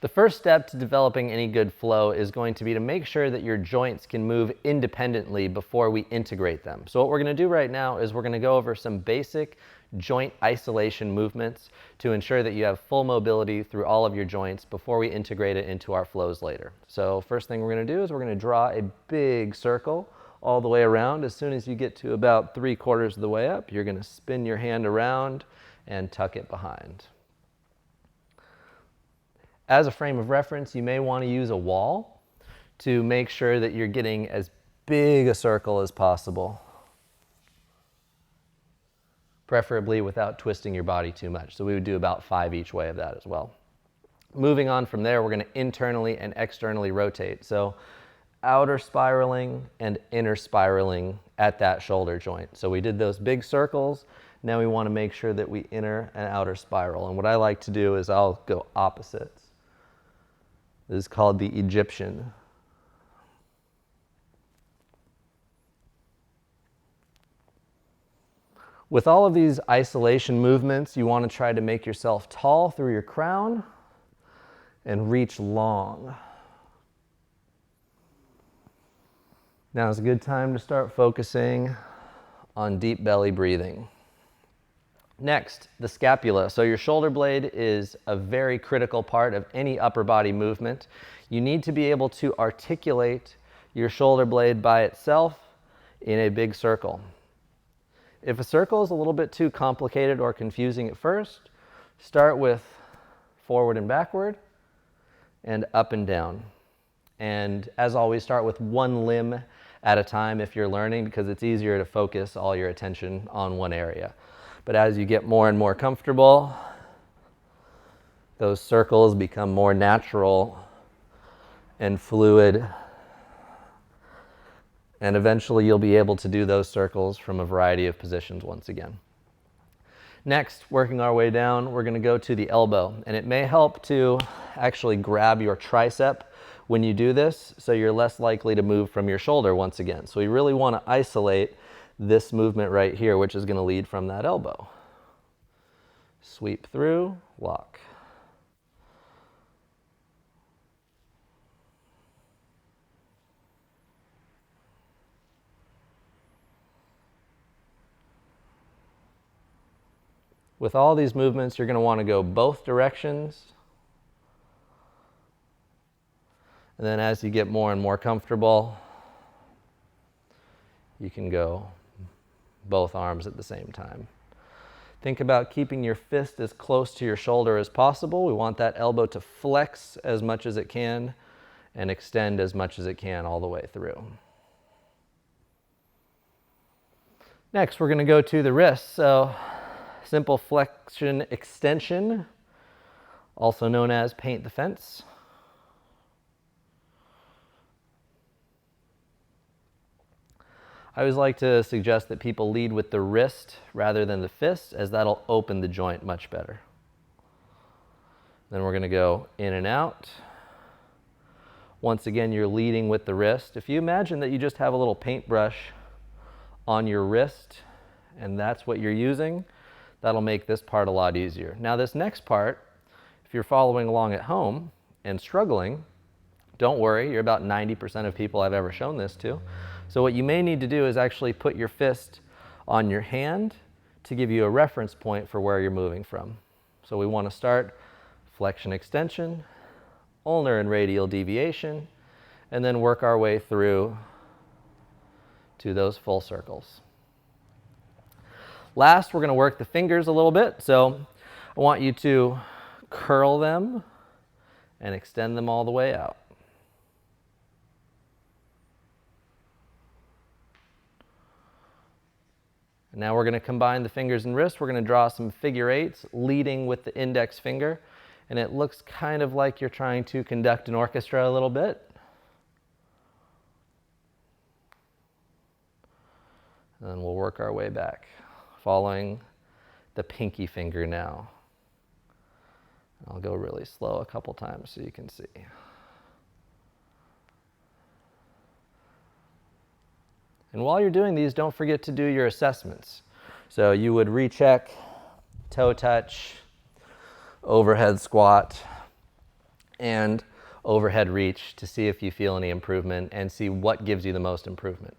The first step to developing any good flow is going to be to make sure that your joints can move independently before we integrate them. So what we're going to do right now is we're going to go over some basic joint isolation movements to ensure that you have full mobility through all of your joints before we integrate it into our flows later. So first thing we're going to do is we're going to draw a big circle all the way around. As soon as you get to about 3/4 of the way up, you're going to spin your hand around and tuck it behind. As a frame of reference, you may want to use a wall to make sure that you're getting as big a circle as possible, preferably without twisting your body too much. So we would do about 5 each way of that as well. Moving on from there, we're going to internally and externally rotate. So outer spiraling and inner spiraling at that shoulder joint. So we did those big circles. Now we want to make sure that we inner and outer spiral. And what I like to do is I'll go opposites. This is called the Egyptian. With all of these isolation movements, you want to try to make yourself tall through your crown and reach long. Now is a good time to start focusing on deep belly breathing. Next, the scapula. So your shoulder blade is a very critical part of any upper body movement. You need to be able to articulate your shoulder blade by itself in a big circle. If a circle is a little bit too complicated or confusing at first, start with forward and backward and up and down. And as always, start with one limb at a time if you're learning, because it's easier to focus all your attention on one area. But as you get more and more comfortable, those circles become more natural and fluid. And eventually you'll be able to do those circles from a variety of positions once again. Next, working our way down, we're going to go to the elbow. And it may help to actually grab your tricep when you do this, so you're less likely to move from your shoulder once again. So we really want to isolate this movement right here, which is going to lead from that elbow. Sweep through, lock. With all these movements, you're going to want to go both directions. And then as you get more and more comfortable, you can go both arms at the same time. Think about keeping your fist as close to your shoulder as possible. We want that elbow to flex as much as it can and extend as much as it can all the way through. Next, we're going to go to the wrist. So simple flexion extension, also known as paint the fence. I always like to suggest that people lead with the wrist rather than the fist, as that'll open the joint much better. Then we're going to go in and out. Once again, you're leading with the wrist. If you imagine that you just have a little paintbrush on your wrist, and that's what you're using, that'll make this part a lot easier. Now this next part, if you're following along at home and struggling, don't worry, you're about 90% of people I've ever shown this to. So what you may need to do is actually put your fist on your hand to give you a reference point for where you're moving from. So we want to start flexion extension, ulnar and radial deviation, and then work our way through to those full circles. Last, we're going to work the fingers a little bit. So I want you to curl them and extend them all the way out. And now we're going to combine the fingers and wrist. We're going to draw some figure eights, leading with the index finger. And it looks kind of like you're trying to conduct an orchestra a little bit. And then we'll work our way back, following the pinky finger now. I'll go really slow a couple times so you can see. And while you're doing these, don't forget to do your assessments. So you would recheck, toe touch, overhead squat, and overhead reach to see if you feel any improvement and see what gives you the most improvement.